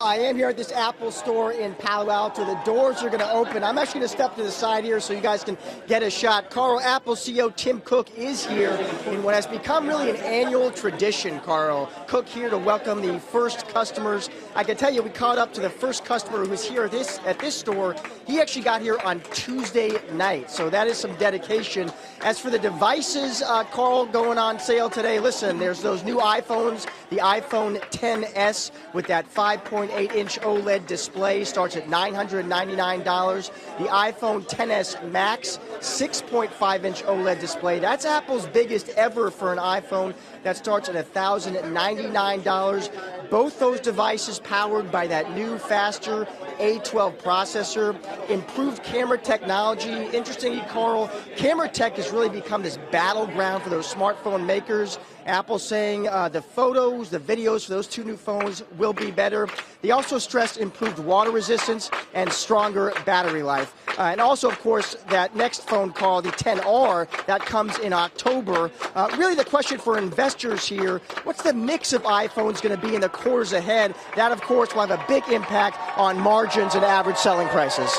I am here at this Apple store in Palo Alto. The doors are going to open. I'm actually going to step to the side here so you guys can get a shot. Carl, Apple CEO Tim Cook is here in what has become really an annual tradition, Carl. Cook here to welcome the first customers. I can tell you we caught up to the first customer who was here at this store. He actually got here on Tuesday night, so that is some dedication. As for the devices, Carl, going on sale today, listen, there's those new iPhones, the iPhone XS with that 5.8-inch OLED display starts at $999. The iPhone XS Max, 6.5-inch OLED display. That's Apple's biggest ever for an iPhone. That starts at $1,099. Both those devices powered by that new, faster A12 processor, improved camera technology. Interestingly, Carl, camera tech has really become this battleground for those smartphone makers. Apple saying the photos, the videos for those two new phones will be better. They also stressed improved water resistance and stronger battery life. And also, of course, that next phone call, the XR, that comes in October. Really the question for investors here, what's the mix of iPhones going to be in the quarters ahead? That, of course, will have a big impact on margins and average selling prices.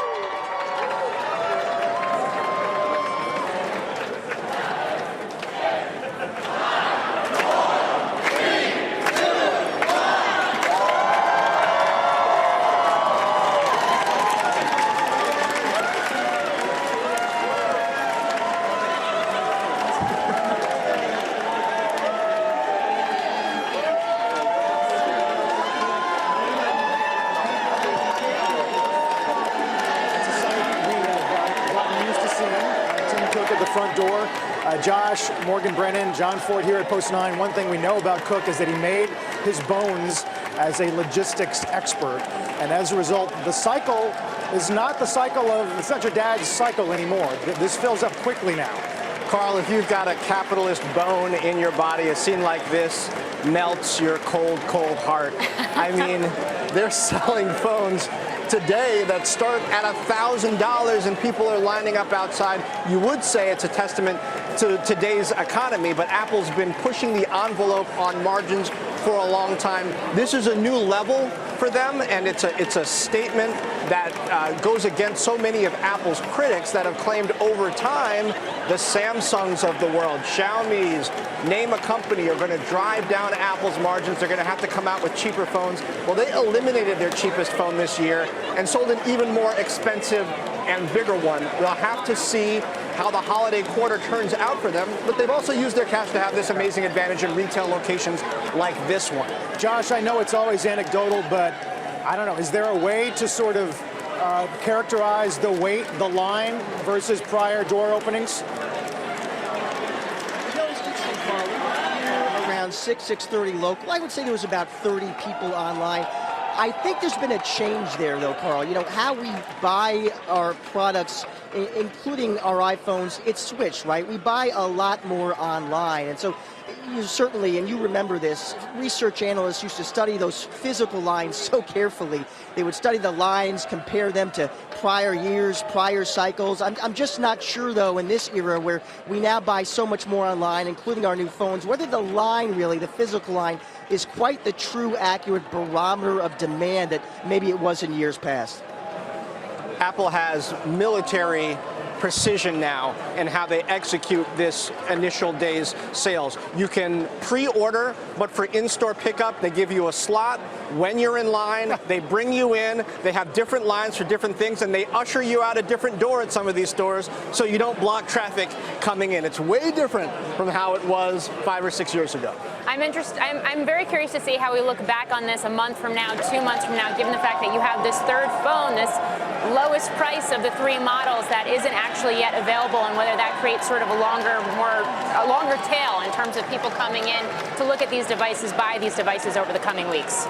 At the front door. Josh, Morgan Brennan, John Ford here at Post 9. One thing we know about Cook is that he made his bones as a logistics expert. And as a result, the cycle is not the cycle of, it's not your dad's cycle anymore. This fills up quickly now. Carl, if you've got a capitalist bone in your body, a scene like this melts your cold, cold heart. I mean, they're selling phones today that start at $1,000 and people are lining up outside. You would say it's a testament to today's economy, but Apple's been pushing the envelope on margins for a long time. This is a new level for them, and it's a statement that goes against so many of Apple's critics that have claimed over time the Samsungs of the world, Xiaomi's, name a company, are going to drive down Apple's margins. They're going to have to come out with cheaper phones. Well, they eliminated their cheapest phone this year and sold an even more expensive and bigger one. We'll have to see how the holiday quarter turns out for them, but they've also used their cash to have this amazing advantage in retail locations like this one. Josh, I know it's always anecdotal, but I don't know, is there a way to sort of characterize the wait, the line versus prior door openings? Around 6:30 local. I would say there was about 30 people online. I think there's been a change there, though, Carl. You know, how we buy our products, including our iPhones, it's switched, right? We buy a lot more online. And so you certainly, and you remember this, research analysts used to study those physical lines so carefully. They would study the lines, compare them to prior years, prior cycles. I'm just not sure, though, in this era where we now buy so much more online, including our new phones, whether the line really, the physical line, is quite the true, accurate barometer of demand that maybe it was in years past. Apple has military precision now in how they execute this initial day's sales. You can pre-order, but for in-store pickup, they give you a slot. When you're in line, they bring you in. They have different lines for different things, and they usher you out a different door at some of these stores so you don't block traffic coming in. It's way different from how it was 5 or 6 years ago. I'm very curious to see how we look back on this a month from now, 2 months from now, given the fact that you have this third phone, this lowest price of the three models that isn't actually yet available, and whether that creates sort of a longer tail in terms of people coming in to look at these devices, buy these devices over the coming weeks.